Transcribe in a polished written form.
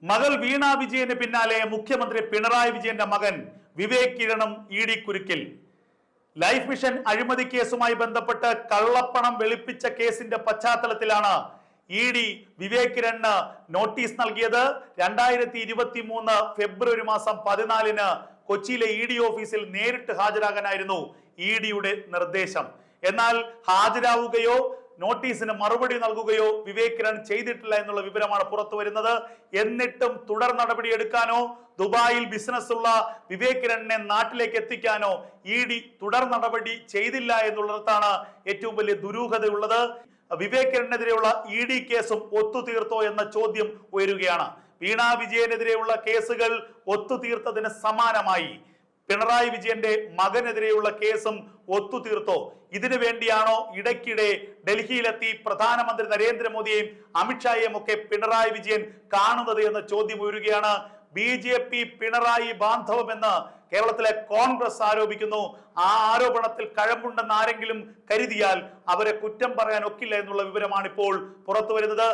മകൾ വീണ വിജയന് പിന്നാലെ മുഖ്യമന്ത്രി പിണറായി വിജയന്റെ മകൻ വിവേക് കിരണും ഇ ഡി കുരുക്കിൽ. ലൈഫ് മിഷൻ അഴിമതി കേസുമായി ബന്ധപ്പെട്ട് കള്ളപ്പണം വെളുപ്പിച്ച കേസിന്റെ പശ്ചാത്തലത്തിലാണ് ഇ ഡി വിവേക് കിരണിന് നോട്ടീസ് നൽകിയത്. 2023 ഫെബ്രുവരി മാസം 14 കൊച്ചിയിലെ ഇ ഡി ഓഫീസിൽ നേരിട്ട് ഹാജരാകാനായിരുന്നു ഇ ഡിയുടെ നിർദ്ദേശം. എന്നാൽ ഹാജരാവുകയോ നോട്ടീസിന് മറുപടി നൽകുകയോ വിവേക് കിരൺ ചെയ്തിട്ടില്ല എന്നുള്ള വിവരമാണ് പുറത്തു വരുന്നത്. എന്നിട്ടും തുടർ നടപടി എടുക്കാനോ ദുബായിൽ ബിസിനസ് ഉള്ള വിവേക് കിരണിനെ നാട്ടിലേക്ക് എത്തിക്കാനോ ഇ ഡി തുടർ നടപടി ചെയ്തില്ല എന്നുള്ളതാണ് ഏറ്റവും വലിയ ദുരൂഹതയുള്ളത്. വിവേക് കിരണിനെതിരെയുള്ള ഇ ഡി കേസും ഒത്തുതീർത്തോ എന്ന ചോദ്യം ഉയരുകയാണ്. വീണ വിജയനെതിരെയുള്ള കേസുകൾ ഒത്തുതീർത്തതിന് സമാനമായി പിണറായി വിജയന്റെ മകനെതിരെയുള്ള കേസും ഒത്തുതീർത്തോ? ഇതിനു വേണ്ടിയാണോ ഇടയ്ക്കിടെ ഡൽഹിയിലെത്തി പ്രധാനമന്ത്രി നരേന്ദ്രമോദിയെയും അമിത്ഷായെയും ഒക്കെ പിണറായി വിജയൻ കാണുന്നത് എന്ന ചോദ്യം ഉയരുകയാണ്. BJP പിണറായി ബാന്ധവം എന്ന് കേരളത്തിലെ കോൺഗ്രസ് ആരോപിക്കുന്നു. ആ ആരോപണത്തിൽ കഴമ്പുണ്ടെന്ന് ആരെങ്കിലും കരുതിയാൽ അവരെ കുറ്റം പറയാൻ ഒക്കില്ല എന്നുള്ള വിവരമാണ് ഇപ്പോൾ പുറത്തു വരുന്നത്.